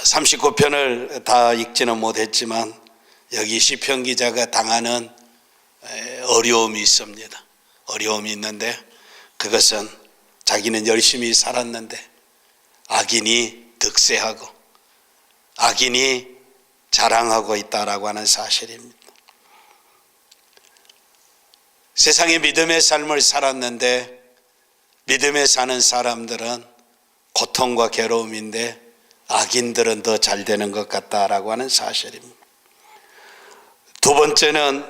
39편을 다 읽지는 못했지만 여기 시편 기자가 당하는 어려움이 있습니다. 어려움이 있는데 그것은 자기는 열심히 살았는데 악인이 득세하고 악인이 자랑하고 있다라고 하는 사실입니다. 세상에 믿음의 삶을 살았는데 믿음에 사는 사람들은 고통과 괴로움인데 악인들은 더 잘 되는 것 같다라고 하는 사실입니다. 두 번째는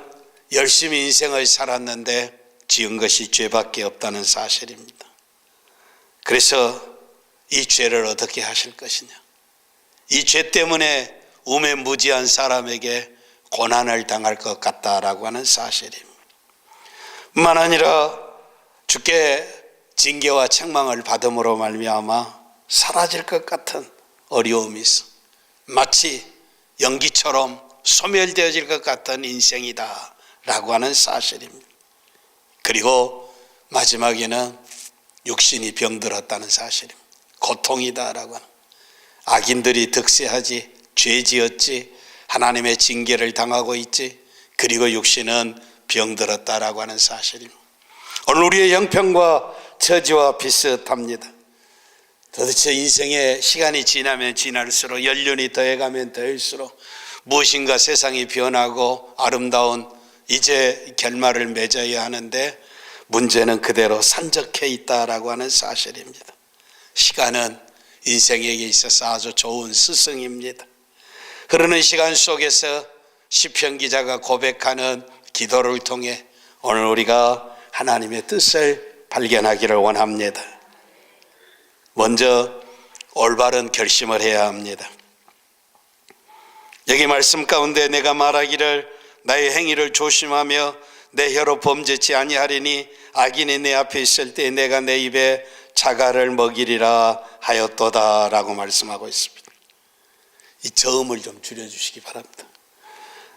열심히 인생을 살았는데 지은 것이 죄밖에 없다는 사실입니다. 그래서 이 죄를 어떻게 하실 것이냐, 이 죄 때문에 우매무지한 사람에게 고난을 당할 것 같다라고 하는 사실입니다. 뿐만 아니라 주께 징계와 책망을 받음으로 말미암아 사라질 것 같은 어려움이 있어 마치 연기처럼 소멸되어질 것 같은 인생이다 라고 하는 사실입니다. 그리고 마지막에는 육신이 병들었다는 사실입니다. 고통이다 라고 하는, 악인들이 득세하지, 죄지었지, 하나님의 징계를 당하고 있지, 그리고 육신은 병들었다라고 하는 사실입니다. 오늘 우리의 형편과 처지와 비슷합니다. 도대체 인생의 시간이 지나면 지날수록, 연륜이 더해가면 더할수록 무엇인가 세상이 변하고 아름다운 이제 결말을 맺어야 하는데 문제는 그대로 산적해 있다라고 하는 사실입니다. 시간은 인생에게 있어서 아주 좋은 스승입니다. 흐르는 시간 속에서 시편 기자가 고백하는 기도를 통해 오늘 우리가 하나님의 뜻을 발견하기를 원합니다. 먼저 올바른 결심을 해야 합니다. 여기 말씀 가운데 내가 말하기를 나의 행위를 조심하며 내 혀로 범죄치 아니하리니 악인이 내 앞에 있을 때 내가 내 입에 자갈을 먹이리라 하였도다 라고 말씀하고 있습니다. 이 저음을 좀 줄여주시기 바랍니다.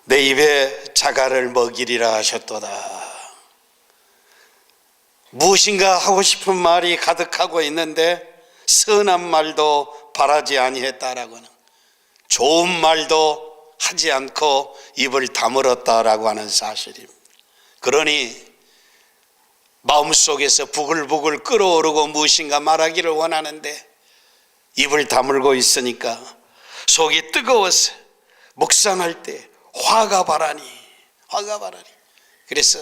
내 입에 자갈을 먹이리라 하셨도다. 무엇인가 하고 싶은 말이 가득하고 있는데 선한 말도 바라지 아니했다라고는, 좋은 말도 하지 않고 입을 다물었다라고 하는 사실입니다. 그러니 마음속에서 부글부글 끓어오르고 무엇인가 말하기를 원하는데 입을 다물고 있으니까 속이 뜨거워서 묵상할 때 화가 바라니. 그래서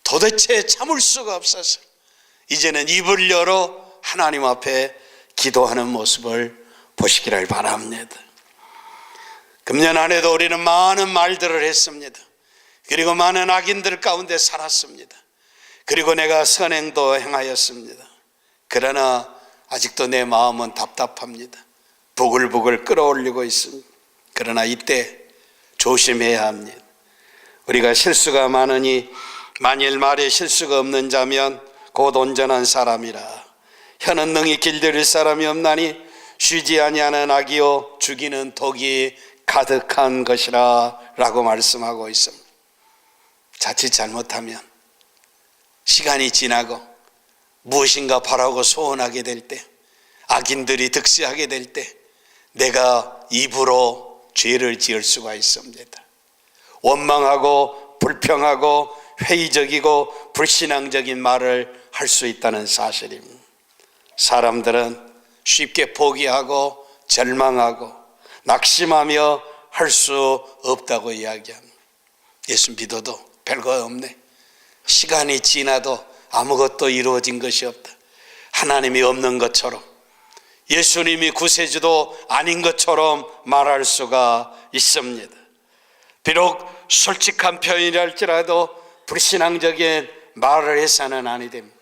도대체 참을 수가 없어서 이제는 입을 열어 하나님 앞에 기도하는 모습을 보시기를 바랍니다. 금년 안에도 우리는 많은 말들을 했습니다. 그리고 많은 악인들 가운데 살았습니다. 그리고 내가 선행도 행하였습니다. 그러나 아직도 내 마음은 답답합니다. 부글부글 끓어올리고 있습니다. 그러나 이때 조심해야 합니다. 우리가 실수가 많으니 만일 말에 실수가 없는 자면 곧 온전한 사람이라. 혀는 능히 길들일 사람이 없나니 쉬지 아니하는 악이요 죽이는 독이 가득한 것이라 라고 말씀하고 있습니다. 자칫 잘못하면 시간이 지나고 무엇인가 바라고 소원하게 될 때, 악인들이 득세하게 될 때 내가 입으로 죄를 지을 수가 있습니다. 원망하고 불평하고 회의적이고 불신앙적인 말을 할 수 있다는 사실입니다. 사람들은 쉽게 포기하고 절망하고 낙심하며 할 수 없다고 이야기합니다. 예수 믿어도 별거 없네, 시간이 지나도 아무것도 이루어진 것이 없다, 하나님이 없는 것처럼, 예수님이 구세주도 아닌 것처럼 말할 수가 있습니다. 비록 솔직한 표현이랄지라도 불신앙적인 말을 해서는 아니 됩니다.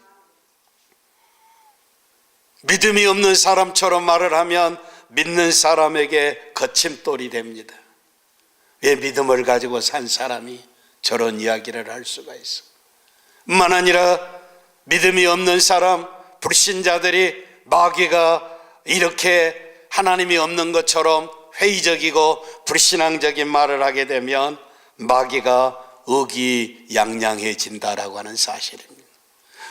믿음이 없는 사람처럼 말을 하면 믿는 사람에게 거침돌이 됩니다. 왜 믿음을 가지고 산 사람이 저런 이야기를 할 수가 있어? 뿐만 아니라 믿음이 없는 사람, 불신자들이 마귀가 이렇게 하나님이 없는 것처럼 회의적이고 불신앙적인 말을 하게 되면 마귀가 의기양양해진다라고 하는 사실입니다.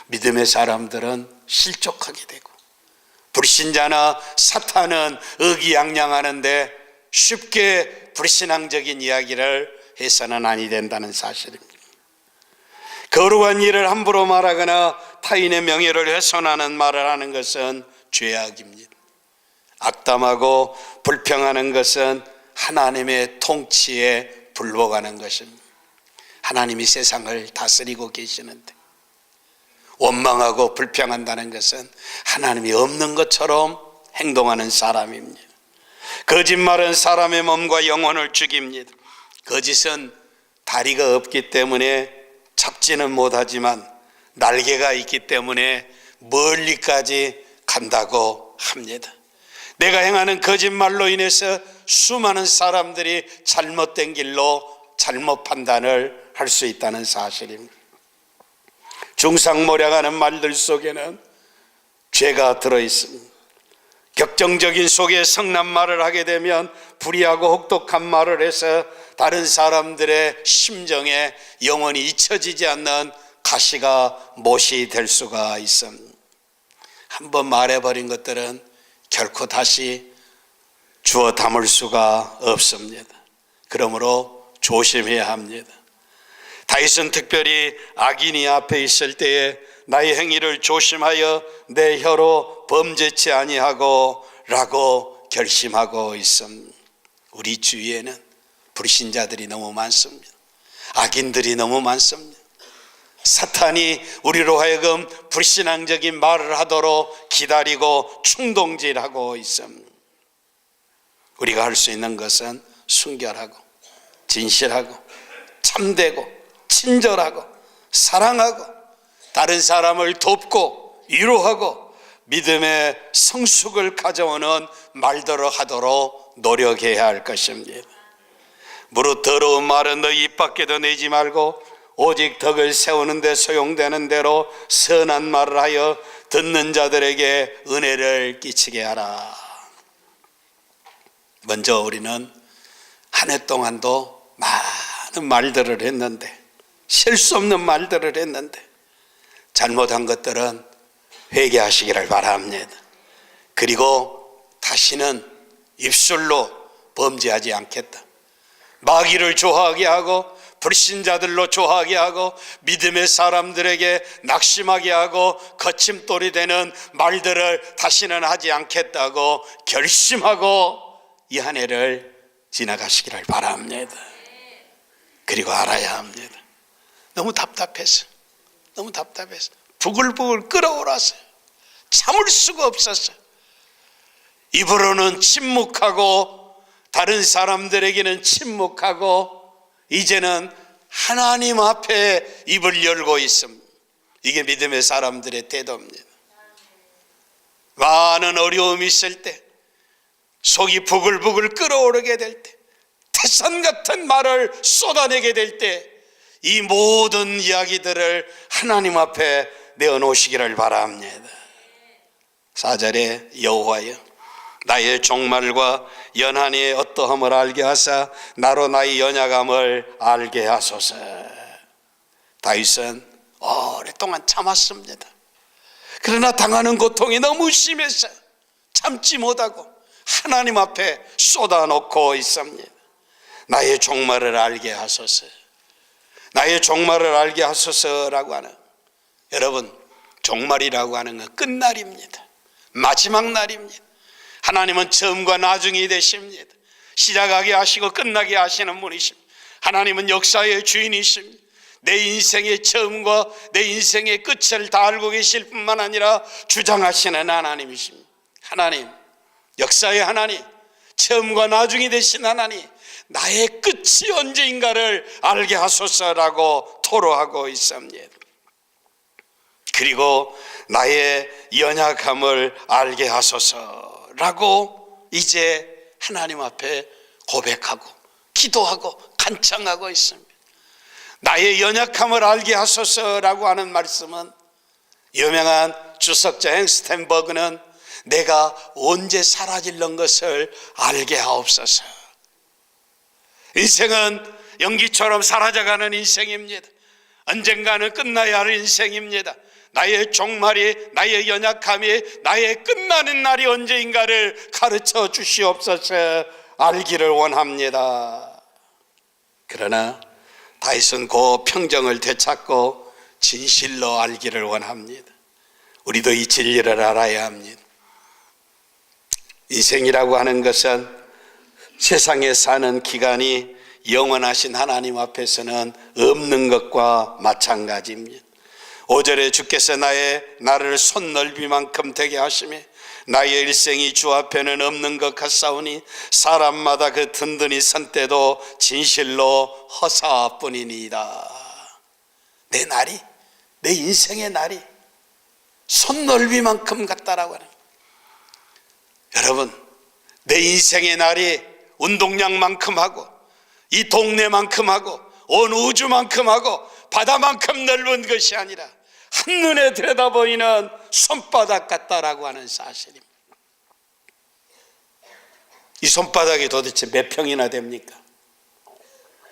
믿음의 사람들은 실족하게 되고 불신자나 사탄은 의기양양하는데 쉽게 불신앙적인 이야기를 해서는 아니 된다는 사실입니다. 거룩한 일을 함부로 말하거나 타인의 명예를 훼손하는 말을 하는 것은 죄악입니다. 악담하고 불평하는 것은 하나님의 통치에 불복하는 것입니다. 하나님이 세상을 다스리고 계시는데 원망하고 불평한다는 것은 하나님이 없는 것처럼 행동하는 사람입니다. 거짓말은 사람의 몸과 영혼을 죽입니다. 거짓은 다리가 없기 때문에 잡지는 못하지만 날개가 있기 때문에 멀리까지 간다고 합니다. 내가 행하는 거짓말로 인해서 수많은 사람들이 잘못된 길로 잘못 판단을 할 수 있다는 사실입니다. 중상모략하는 말들 속에는 죄가 들어있습니다. 격정적인 속에 성난 말을 하게 되면 불의하고 혹독한 말을 해서 다른 사람들의 심정에 영원히 잊혀지지 않는 가시가 못이 될 수가 있습니다. 한번 말해버린 것들은 결코 다시 주워 담을 수가 없습니다. 그러므로 조심해야 합니다. 다윗은 특별히 악인이 앞에 있을 때에 나의 행위를 조심하여 내 혀로 범죄치 아니하고 라고 결심하고 있습니다. 우리 주위에는 불신자들이 너무 많습니다. 악인들이 너무 많습니다. 사탄이 우리로 하여금 불신앙적인 말을 하도록 기다리고 충동질하고 있습니다. 우리가 할 수 있는 것은 순결하고 진실하고 참되고 친절하고 사랑하고 다른 사람을 돕고 위로하고 믿음의 성숙을 가져오는 말들을 하도록 노력해야 할 것입니다. 무릇 더러운 말은 너희 입 밖에도 내지 말고 오직 덕을 세우는 데 소용되는 대로 선한 말을 하여 듣는 자들에게 은혜를 끼치게 하라. 먼저 우리는 한 해 동안도 많은 말들을 했는데 셀 수 없는 말들을 했는데 잘못한 것들은 회개하시기를 바랍니다. 그리고 다시는 입술로 범죄하지 않겠다. 마귀를 좋아하게 하고 불신자들로 좋아하게 하고 믿음의 사람들에게 낙심하게 하고 거침돌이 되는 말들을 다시는 하지 않겠다고 결심하고 이 한 해를 지나가시기를 바랍니다. 그리고 알아야 합니다. 너무 답답해서 부글부글 끓어올랐어요. 참을 수가 없었어요. 입으로는 침묵하고 다른 사람들에게는 침묵하고 이제는 하나님 앞에 입을 열고 있습니다. 이게 믿음의 사람들의 태도입니다. 많은 어려움이 있을 때 속이 부글부글 끓어오르게 될 때 태산 같은 말을 쏟아내게 될 때 이 모든 이야기들을 하나님 앞에 내어놓으시기를 바랍니다. 4절에 여호와여 나의 종말과 연한의 어떠함을 알게 하사 나로 나의 연약함을 알게 하소서. 다윗은 오랫동안 참았습니다. 그러나 당하는 고통이 너무 심해서 참지 못하고 하나님 앞에 쏟아놓고 있습니다. 나의 종말을 알게 하소서. 나의 종말을 알게 하소서라고 하는, 여러분 종말이라고 하는 건 끝날입니다. 마지막 날입니다. 하나님은 처음과 나중이 되십니다. 시작하게 하시고 끝나게 하시는 분이십니다. 하나님은 역사의 주인이십니다. 내 인생의 처음과 내 인생의 끝을 다 알고 계실 뿐만 아니라 주장하시는 하나님이십니다. 하나님, 역사의 하나님, 처음과 나중이 되신 하나님, 나의 끝이 언제인가를 알게 하소서라고 토로하고 있습니다. 그리고 나의 연약함을 알게 하소서라고 이제 하나님 앞에 고백하고 기도하고 간청하고 있습니다. 나의 연약함을 알게 하소서라고 하는 말씀은 유명한 주석자 헨스텐버그는 내가 언제 사라질는 것을 알게 하옵소서. 인생은 연기처럼 사라져가는 인생입니다. 언젠가는 끝나야 할 인생입니다. 나의 종말이, 나의 연약함이, 나의 끝나는 날이 언제인가를 가르쳐 주시옵소서 알기를 원합니다. 그러나 다윗은 그 평정을 되찾고 진실로 알기를 원합니다. 우리도 이 진리를 알아야 합니다. 인생이라고 하는 것은 세상에 사는 기간이 영원하신 하나님 앞에서는 없는 것과 마찬가지입니다. 5절에 주께서 나를 손넓이만큼 되게 하시며 나의 일생이 주 앞에는 없는 것 같사오니 사람마다 그 든든히 선 때도 진실로 허사뿐이니이다. 내 날이, 내 인생의 날이 손넓이만큼 같다라고 하는 거예요. 여러분, 내 인생의 날이 운동량만큼 하고 이 동네만큼 하고 온 우주만큼 하고 바다만큼 넓은 것이 아니라 한눈에 들여다보이는 손바닥 같다라고 하는 사실입니다. 이 손바닥이 도대체 몇 평이나 됩니까?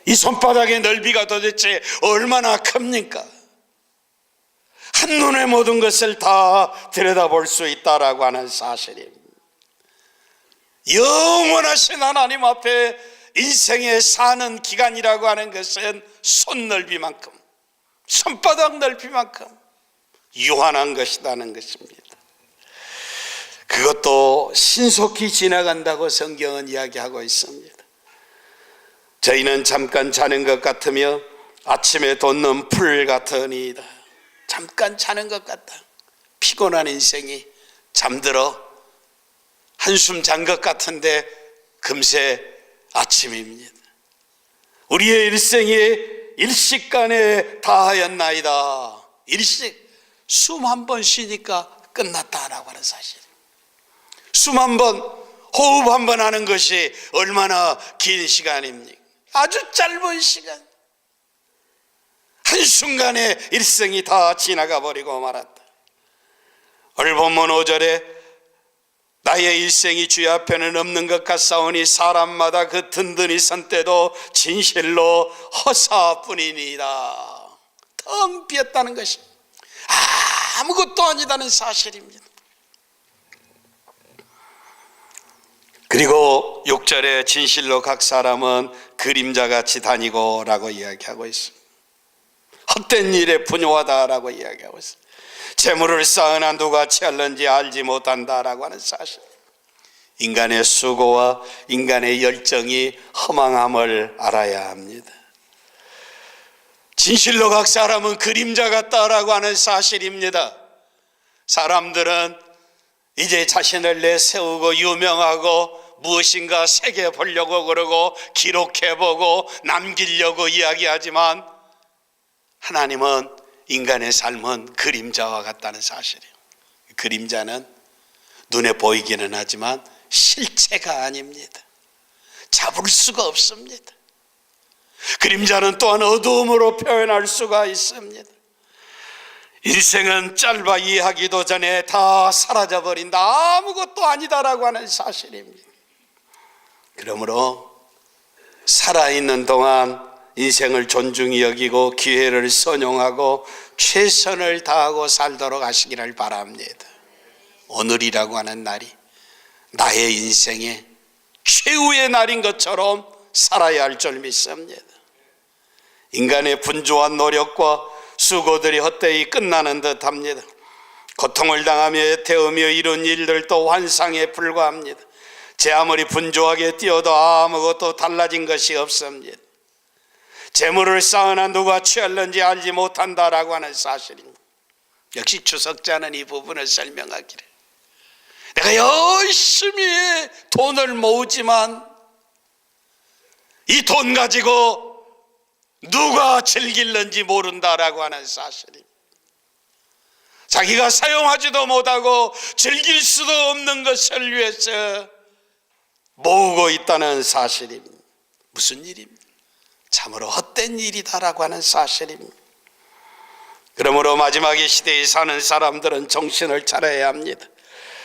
이 손바닥의 넓이가 도대체 얼마나 큽니까? 한눈에 모든 것을 다 들여다볼 수 있다라고 하는 사실입니다. 영원하신 하나님 앞에 인생에 사는 기간이라고 하는 것은 손넓이만큼, 손바닥 넓이만큼 유한한 것이라는 것입니다. 그것도 신속히 지나간다고 성경은 이야기하고 있습니다. 저희는 잠깐 자는 것 같으며 아침에 돋는 풀 같으니이다. 잠깐 자는 것 같다. 피곤한 인생이 잠들어 한숨 잔 것 같은데 금세 아침입니다. 우리의 일생이 일식간에 다하였나이다. 일식, 숨 한 번 쉬니까 끝났다라고 하는 사실. 숨 한 번, 호흡 한 번 하는 것이 얼마나 긴 시간입니까? 아주 짧은 시간. 한순간에 일생이 다 지나가 버리고 말았다. 오늘 본문 5절에 나의 일생이 주의 앞에는 없는 것 같사오니 사람마다 그 든든히 선 때도 진실로 허사뿐이니이다. 텅 비었다는 것이 아무것도 아니다는 사실입니다. 그리고 6절에 진실로 각 사람은 그림자같이 다니고 라고 이야기하고 있습니다. 헛된 일에 분요하다라고 이야기하고 있습니다. 재물을 쌓으나 누가 취할는지 알지 못한다라고 하는 사실. 인간의 수고와 인간의 열정이 허망함을 알아야 합니다. 진실로 각 사람은 그림자 같다라고 하는 사실입니다. 사람들은 이제 자신을 내세우고 유명하고 무엇인가 새겨보려고 그러고 기록해보고 남기려고 이야기하지만 하나님은 인간의 삶은 그림자와 같다는 사실이에요. 그림자는 눈에 보이기는 하지만 실체가 아닙니다. 잡을 수가 없습니다. 그림자는 또한 어두움으로 표현할 수가 있습니다. 인생은 짧아 이해하기도 전에 다 사라져버린다. 아무것도 아니다라고 하는 사실입니다. 그러므로 살아있는 동안 인생을 존중히 여기고 기회를 선용하고 최선을 다하고 살도록 하시기를 바랍니다. 오늘이라고 하는 날이 나의 인생의 최후의 날인 것처럼 살아야 할 줄 믿습니다. 인간의 분주한 노력과 수고들이 헛되이 끝나는 듯 합니다. 고통을 당하며 애태우며 이룬 일들도 환상에 불과합니다. 제 아무리 분주하게 뛰어도 아무것도 달라진 것이 없습니다. 재물을 쌓으나 누가 취할는지 알지 못한다라고 하는 사실입니다. 역시 주석자는 이 부분을 설명하기를 내가 열심히 돈을 모으지만 이 돈 가지고 누가 즐길는지 모른다라고 하는 사실입니다. 자기가 사용하지도 못하고 즐길 수도 없는 것을 위해서 모으고 있다는 사실입니다. 무슨 일입니까? 참으로 헛된 일이다라고 하는 사실입니다. 그러므로 마지막의 시대에 사는 사람들은 정신을 차려야 합니다.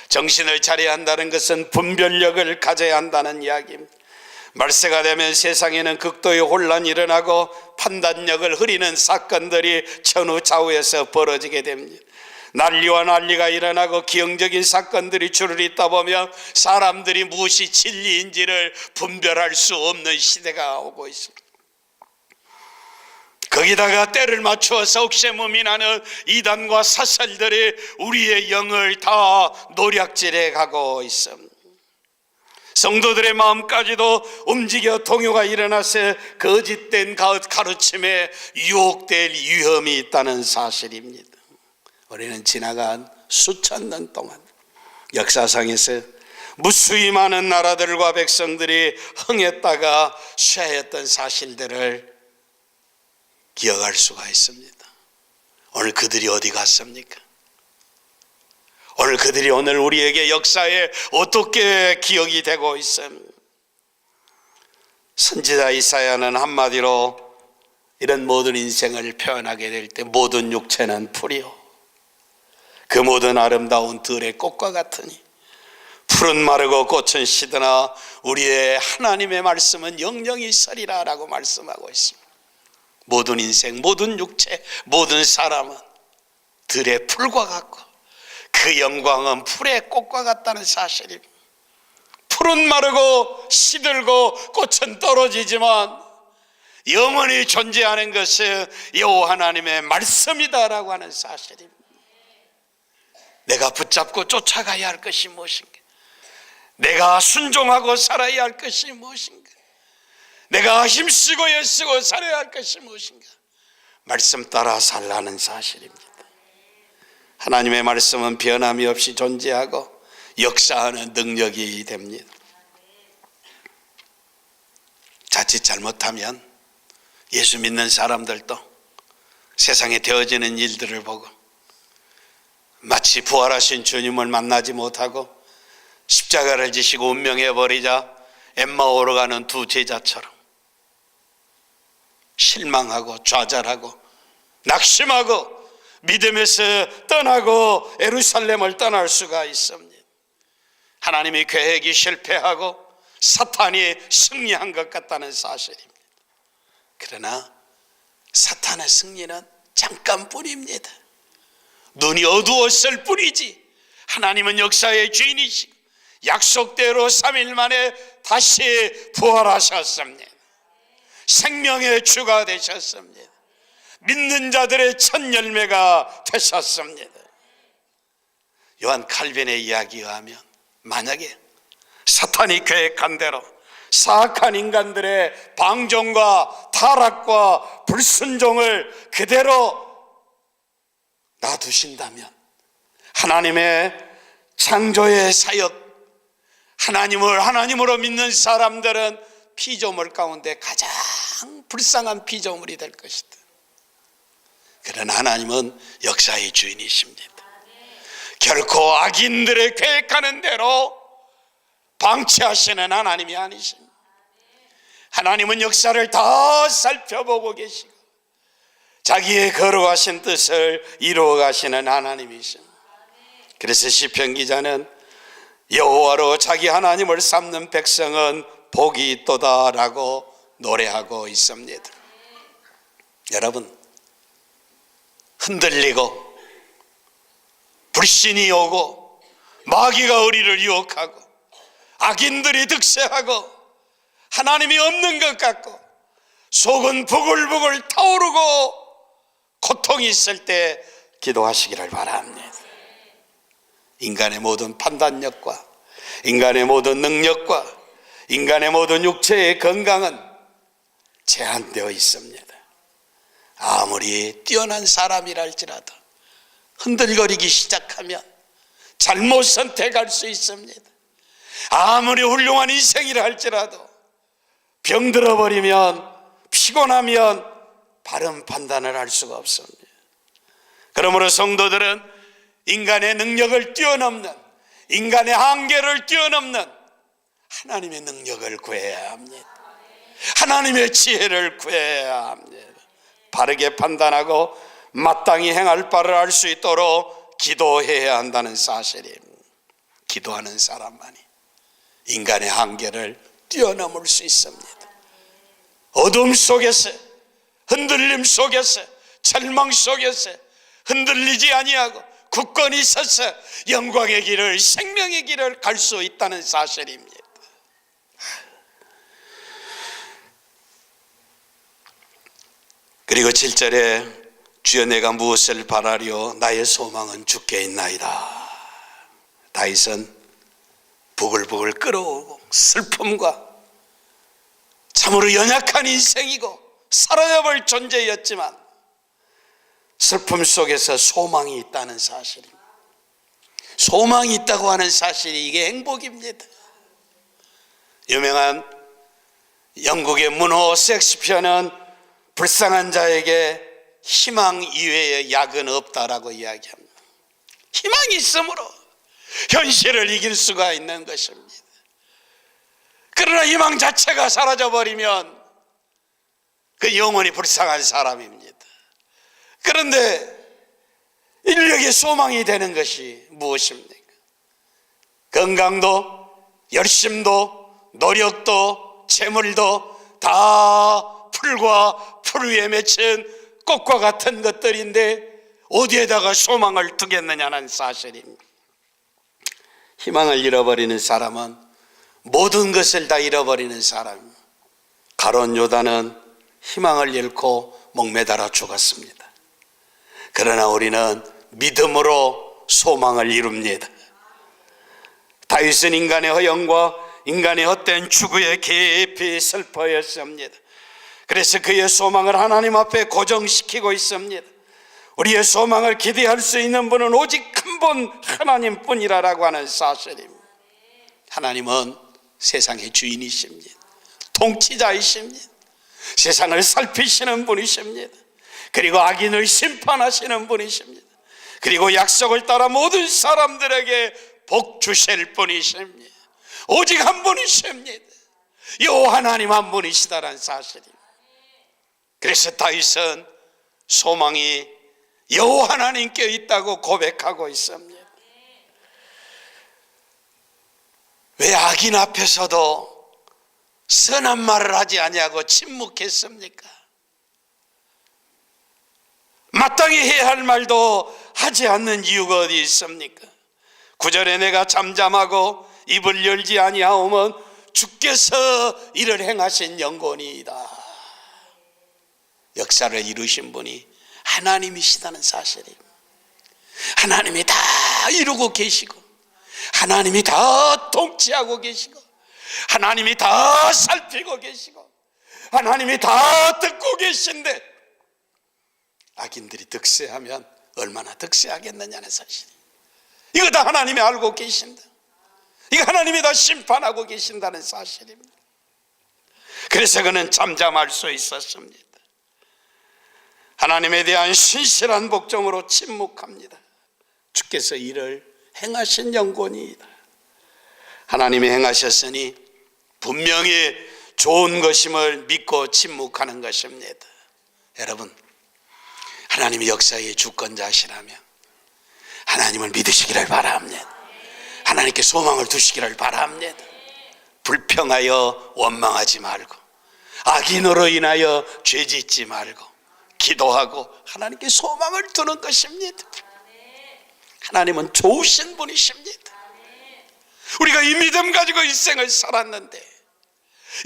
정신을 차려야 한다는 것은 분별력을 가져야 한다는 이야기입니다. 말세가 되면 세상에는 극도의 혼란이 일어나고 판단력을 흐리는 사건들이 전후좌우에서 벌어지게 됩니다. 난리와 난리가 일어나고 기형적인 사건들이 줄을 잇다 보면 사람들이 무엇이 진리인지를 분별할 수 없는 시대가 오고 있습니다. 거기다가 때를 맞추어서 억세무민하는 이단과 사설들이 우리의 영을 다 노략질해 가고 있습니다. 성도들의 마음까지도 움직여 동요가 일어나서 거짓된 가르침에 유혹될 위험이 있다는 사실입니다. 우리는 지나간 수천 년 동안 역사상에서 무수히 많은 나라들과 백성들이 흥했다가 쇠했던 사실들을 기억할 수가 있습니다. 오늘 그들이 어디 갔습니까? 오늘 우리에게 역사에 어떻게 기억이 되고 있습니까? 선지자 이사야는 한마디로 이런 모든 인생을 표현하게 될 때 모든 육체는 풀이요 그 모든 아름다운 들의 꽃과 같으니 풀은 마르고 꽃은 시드나 우리의 하나님의 말씀은 영영이 서리라 라고 말씀하고 있습니다. 모든 인생, 모든 육체, 모든 사람은 들의 풀과 같고 그 영광은 풀의 꽃과 같다는 사실입니다. 풀은 마르고 시들고 꽃은 떨어지지만 영원히 존재하는 것은 여호와 하나님의 말씀이다라고 하는 사실입니다. 내가 붙잡고 쫓아가야 할 것이 무엇인가? 내가 순종하고 살아야 할 것이 무엇인가? 내가 힘쓰고 애쓰고 살아야 할 것이 무엇인가? 말씀 따라 살라는 사실입니다. 하나님의 말씀은 변함이 없이 존재하고 역사하는 능력이 됩니다. 자칫 잘못하면 예수 믿는 사람들도 세상에 되어지는 일들을 보고 마치 부활하신 주님을 만나지 못하고 십자가를 지시고 운명해버리자 엠마오로 가는 두 제자처럼 실망하고 좌절하고 낙심하고 믿음에서 떠나고 예루살렘을 떠날 수가 있습니다. 하나님의 계획이 실패하고 사탄이 승리한 것 같다는 사실입니다. 그러나 사탄의 승리는 잠깐뿐입니다. 눈이 어두웠을 뿐이지 하나님은 역사의 주인이시고 약속대로 3일 만에 다시 부활하셨습니다. 생명의 주가 되셨습니다. 믿는 자들의 첫 열매가 되셨습니다. 요한 칼빈의 이야기에 의하면 만약에 사탄이 계획한 대로 사악한 인간들의 방종과 타락과 불순종을 그대로 놔두신다면 하나님의 창조의 사역, 하나님을 하나님으로 믿는 사람들은 피조물 가운데 가장 불쌍한 피조물이 될 것이다. 그러나 하나님은 역사의 주인이십니다. 결코 악인들의 계획하는 대로 방치하시는 하나님이 아니십니다. 하나님은 역사를 다 살펴보고 계시고 자기의 거룩하신 뜻을 이루어 가시는 하나님이십니다. 그래서 시편 기자는 여호와로 자기 하나님을 삼는 백성은 복이 있도다라고 노래하고 있습니다. 여러분, 흔들리고 불신이 오고 마귀가 우리를 유혹하고 악인들이 득세하고 하나님이 없는 것 같고 속은 부글부글 타오르고 고통이 있을 때 기도하시기를 바랍니다. 인간의 모든 판단력과 인간의 모든 능력과 인간의 모든 육체의 건강은 제한되어 있습니다. 아무리 뛰어난 사람이라 할지라도 흔들거리기 시작하면 잘못 선택할 수 있습니다. 아무리 훌륭한 인생이라 할지라도 병들어 버리면 피곤하면 바른 판단을 할 수가 없습니다. 그러므로 성도들은 인간의 능력을 뛰어넘는, 인간의 한계를 뛰어넘는 하나님의 능력을 구해야 합니다. 하나님의 지혜를 구해야 합니다. 바르게 판단하고 마땅히 행할 바를 알 수 있도록 기도해야 한다는 사실입니다. 기도하는 사람만이 인간의 한계를 뛰어넘을 수 있습니다. 어둠 속에서, 흔들림 속에서, 절망 속에서 흔들리지 아니하고 굳건히 서서 영광의 길을, 생명의 길을 갈 수 있다는 사실입니다. 그리고 7절에 주여 내가 무엇을 바라리요 나의 소망은 주께 있나이다. 다윗은 부글부글 끓어오고 슬픔과 참으로 연약한 인생이고 살아야 볼 존재였지만 슬픔 속에서 소망이 있다는 사실입니다. 소망이 있다고 하는 사실이 이게 행복입니다. 유명한 영국의 문호 섹스피어는 불쌍한 자에게 희망 이외의 약은 없다라고 이야기합니다. 희망이 있으므로 현실을 이길 수가 있는 것입니다. 그러나 희망 자체가 사라져버리면 그 영원히 불쌍한 사람입니다. 그런데 인력의 소망이 되는 것이 무엇입니까? 건강도, 열심도, 노력도, 재물도 다 풀과 풀 위에 맺힌 꽃과 같은 것들인데 어디에다가 소망을 두겠느냐는 사실입니다. 희망을 잃어버리는 사람은 모든 것을 다 잃어버리는 사람입니다. 가룟 요단은 희망을 잃고 목매달아 죽었습니다. 그러나 우리는 믿음으로 소망을 이룹니다. 다윗은 인간의 허영과 인간의 헛된 추구에 깊이 슬퍼했습니다. 그래서 그의 소망을 하나님 앞에 고정시키고 있습니다. 우리의 소망을 기대할 수 있는 분은 오직 한 분 하나님뿐이라고 하는 사실입니다. 하나님은 세상의 주인이십니다. 통치자이십니다. 세상을 살피시는 분이십니다. 그리고 악인을 심판하시는 분이십니다. 그리고 약속을 따라 모든 사람들에게 복 주실 분이십니다. 오직 한 분이십니다. 여호와 하나님 한 분이시다라는 사실입니다. 그래서 다윗은 소망이 여호와 하나님께 있다고 고백하고 있습니다. 왜 악인 앞에서도 선한 말을 하지 아니하고 침묵했습니까? 마땅히 해야 할 말도 하지 않는 이유가 어디 있습니까? 9절에 내가 잠잠하고 입을 열지 아니하오면 주께서 이를 행하신 영광이다. 역사를 이루신 분이 하나님이시다는 사실입니다. 하나님이 다 이루고 계시고 하나님이 다 통치하고 계시고 하나님이 다 살피고 계시고 하나님이 다 듣고 계신데 악인들이 득세하면 얼마나 득세하겠느냐는 사실이에요. 이거 다 하나님이 알고 계신다. 이거 하나님이 다 심판하고 계신다는 사실입니다. 그래서 그는 잠잠할 수 있었습니다. 하나님에 대한 신실한 복종으로 침묵합니다. 주께서 이를 행하신 영광이다. 하나님이 행하셨으니 분명히 좋은 것임을 믿고 침묵하는 것입니다. 여러분, 하나님이 역사의 주권자시라면 하나님을 믿으시기를 바랍니다. 하나님께 소망을 두시기를 바랍니다. 불평하여 원망하지 말고 악인으로 인하여 죄짓지 말고 기도하고 하나님께 소망을 두는 것입니다. 하나님은 좋으신 분이십니다. 우리가 이 믿음 가지고 일생을 살았는데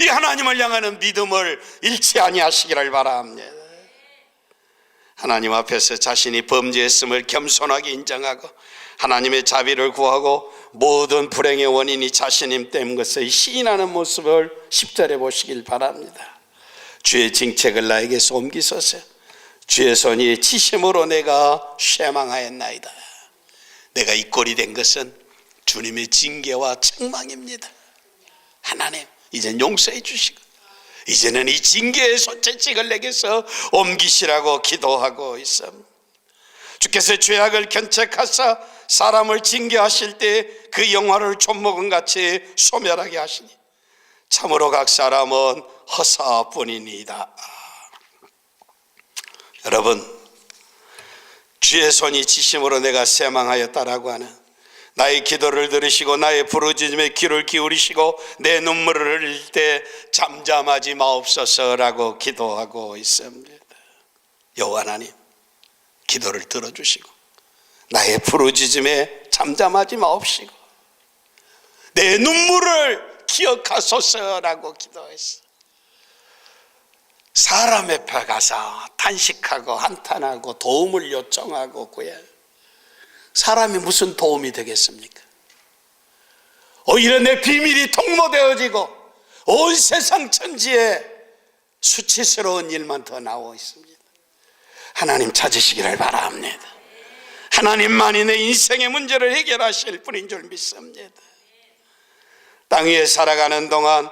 이 하나님을 향하는 믿음을 잃지 아니하시기를 바랍니다. 하나님 앞에서 자신이 범죄했음을 겸손하게 인정하고 하나님의 자비를 구하고 모든 불행의 원인이 자신임 때문 것을 시인하는 모습을 10절에 보시길 바랍니다. 주의 징책을 나에게서 옮기소서. 주의 손이 치심으로 내가 쇠망하였나이다. 내가 이 꼴이 된 것은 주님의 징계와 책망입니다. 하나님, 이젠 용서해 주시고 이제는 이 징계의 손재직을 내게서 옮기시라고 기도하고 있습니다. 주께서 죄악을 견책하사 사람을 징계하실 때 그 영화를 촌목은 같이 소멸하게 하시니 참으로 각 사람은 허사뿐이니이다. 여러분, 주의 손이 치심으로 내가 쇠망하였다라고 하는 나의 기도를 들으시고 나의 부르짖음에 귀를 기울이시고 내 눈물을 흘릴 때 잠잠하지 마옵소서라고 기도하고 있습니다. 여호와 하나님, 기도를 들어주시고 나의 부르짖음에 잠잠하지 마옵시고 내 눈물을 기억하소서라고 기도했어. 사람 앞에 가서 탄식하고 한탄하고 도움을 요청하고 구해. 사람이 무슨 도움이 되겠습니까? 오히려 내 비밀이 통로되어지고 온 세상 천지에 수치스러운 일만 더 나오고 있습니다. 하나님 찾으시기를 바랍니다. 하나님만이 내 인생의 문제를 해결하실 분인 줄 믿습니다. 땅 위에 살아가는 동안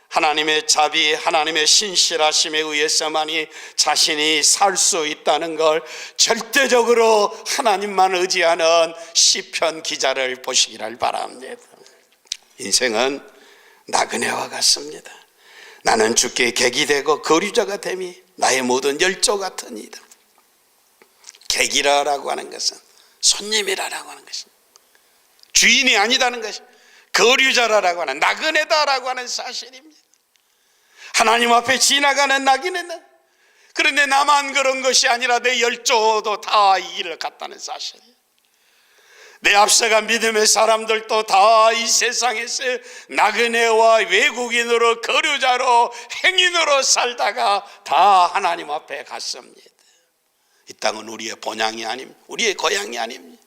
하나님의 자비, 하나님의 신실하심에 의해서만이 자신이 살 수 있다는 걸 절대적으로 하나님만 의지하는 시편 기자를 보시기를 바랍니다. 인생은 나그네와 같습니다. 나는 주께 객이 되고 거류자가 됨이 나의 모든 열조 같으니이다. 객이라고 하는 것은 손님이라고 하는 것입니다. 주인이 아니다는 것입니다. 거류자라고 하는, 나그네다라고 하는 사실입니다. 하나님 앞에 지나가는 나그네는, 그런데 나만 그런 것이 아니라 내 열조도 다 이 길을 갔다는 사실이에요. 내 앞서간 믿음의 사람들도 다 이 세상에서 나그네와 외국인으로, 거류자로, 행인으로 살다가 다 하나님 앞에 갔습니다. 이 땅은 우리의 본향이 아닙니다. 우리의 고향이 아닙니다.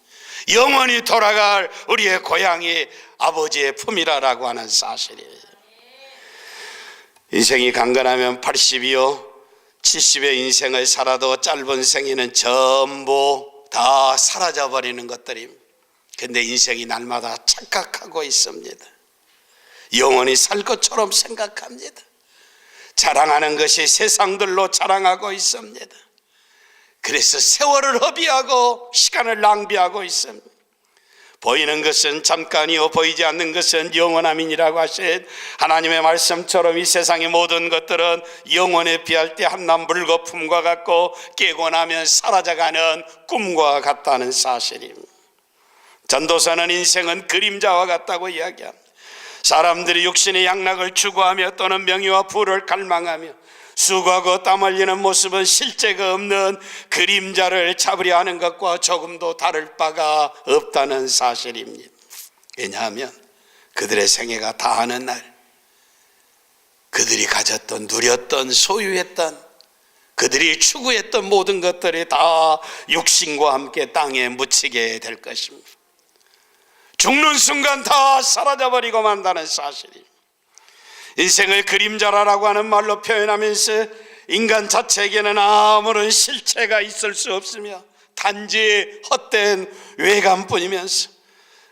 영원히 돌아갈 우리의 고향이 아버지의 품이라고 하는 사실이에요. 인생이 강건하면 80이요 70의 인생을 살아도 짧은 생에는 전부 다 사라져버리는 것들입니다. 그런데 인생이 날마다 착각하고 있습니다. 영원히 살 것처럼 생각합니다. 자랑하는 것이 세상들로 자랑하고 있습니다. 그래서 세월을 허비하고 시간을 낭비하고 있습니다. 보이는 것은 잠깐이요 보이지 않는 것은 영원함이니라고 하신 하나님의 말씀처럼 이 세상의 모든 것들은 영원에 비할 때 한낱 물거품과 같고 깨고 나면 사라져가는 꿈과 같다는 사실입니다. 전도서는 인생은 그림자와 같다고 이야기합니다. 사람들이 육신의 양락을 추구하며 또는 명예와 부를 갈망하며 수고하고 땀 흘리는 모습은 실제가 없는 그림자를 잡으려 하는 것과 조금도 다를 바가 없다는 사실입니다. 왜냐하면 그들의 생애가 다하는 날 그들이 가졌던, 누렸던, 소유했던, 그들이 추구했던 모든 것들이 다 육신과 함께 땅에 묻히게 될 것입니다. 죽는 순간 다 사라져버리고 만다는 사실입니다. 인생을 그림자라고 하는 말로 표현하면서 인간 자체에게는 아무런 실체가 있을 수 없으며 단지 헛된 외관뿐이면서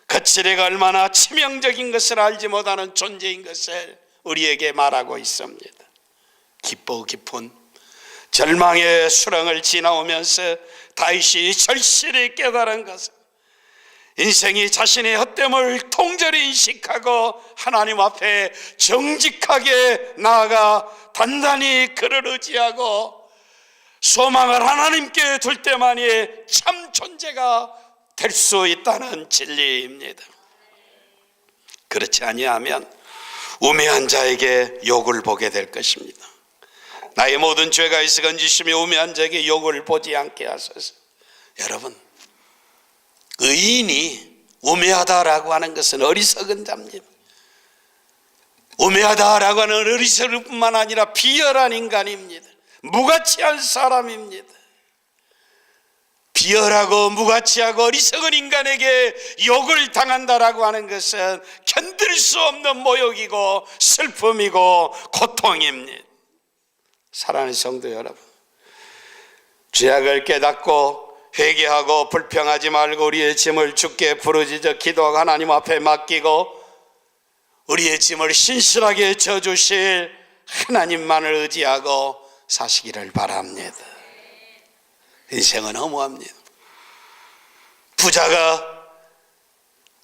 거칠애가 얼마나 치명적인 것을 알지 못하는 존재인 것을 우리에게 말하고 있습니다. 깊고 깊은 절망의 수렁을 지나오면서 다윗이 절실히 깨달은 것은 인생이 자신의 헛됨을 통절히 인식하고 하나님 앞에 정직하게 나아가 단단히 그를 의지하고 소망을 하나님께 둘 때만이 참 존재가 될 수 있다는 진리입니다. 그렇지 아니하면 우매한 자에게 욕을 보게 될 것입니다. 나의 모든 죄가 있어 건지시며 우매한 자에게 욕을 보지 않게 하소서. 여러분, 의인이 우매하다라고 하는 것은 어리석은 자입니다. 우매하다라고 하는 어리석을 뿐만 아니라 비열한 인간입니다. 무가치한 사람입니다. 비열하고 무가치하고 어리석은 인간에게 욕을 당한다라고 하는 것은 견딜 수 없는 모욕이고 슬픔이고 고통입니다. 사랑하는 성도 여러분, 죄악을 깨닫고 회개하고 불평하지 말고 우리의 짐을 주께 부르짖어 기도하고 하나님 앞에 맡기고 우리의 짐을 신실하게 져주실 하나님만을 의지하고 사시기를 바랍니다. 인생은 허무합니다. 부자가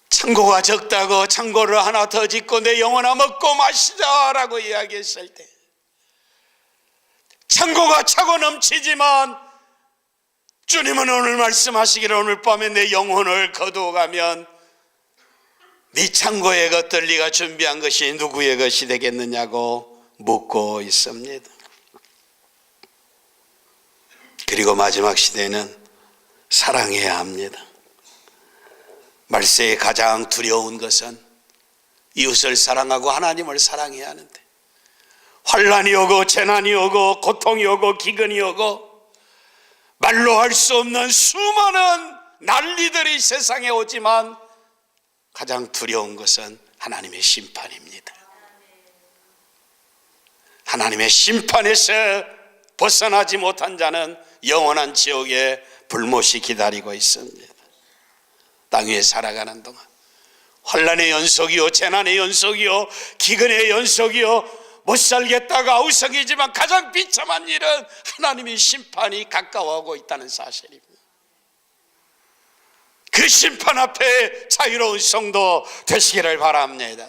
창고가 적다고 창고를 하나 더 짓고 내 영혼아 먹고 마시자라고 이야기했을 때 창고가 차고 넘치지만 주님은 오늘 말씀하시기를 오늘 밤에 내 영혼을 거두어가면 네 창고의 것들 네가 준비한 것이 누구의 것이 되겠느냐고 묻고 있습니다. 그리고 마지막 시대는 사랑해야 합니다. 말세에 가장 두려운 것은 이웃을 사랑하고 하나님을 사랑해야 하는데, 환난이 오고 재난이 오고 고통이 오고 기근이 오고 말로 할 수 없는 수많은 난리들이 세상에 오지만 가장 두려운 것은 하나님의 심판입니다. 하나님의 심판에서 벗어나지 못한 자는 영원한 지옥에 불못이 기다리고 있습니다. 땅 위에 살아가는 동안 환난의 연속이요, 재난의 연속이요, 기근의 연속이요, 못 살겠다가 아우성이지만 가장 비참한 일은 하나님의 심판이 가까워오고 있다는 사실입니다. 그 심판 앞에 자유로운 성도 되시기를 바랍니다.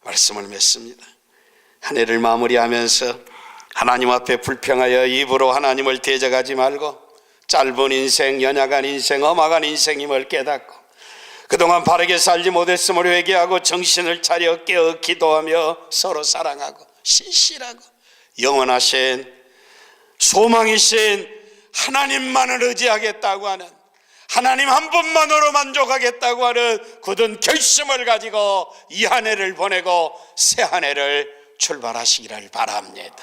말씀을 맺습니다. 한 해를 마무리하면서 하나님 앞에 불평하여 입으로 하나님을 대적하지 말고 짧은 인생, 연약한 인생, 험악한 인생임을 깨닫고 그동안 바르게 살지 못했음을 회개하고 정신을 차려 깨어 기도하며 서로 사랑하고 신실하고 영원하신 소망이신 하나님만을 의지하겠다고 하는, 하나님 한 분만으로 만족하겠다고 하는 굳은 결심을 가지고 이 한 해를 보내고 새 한 해를 출발하시기를 바랍니다.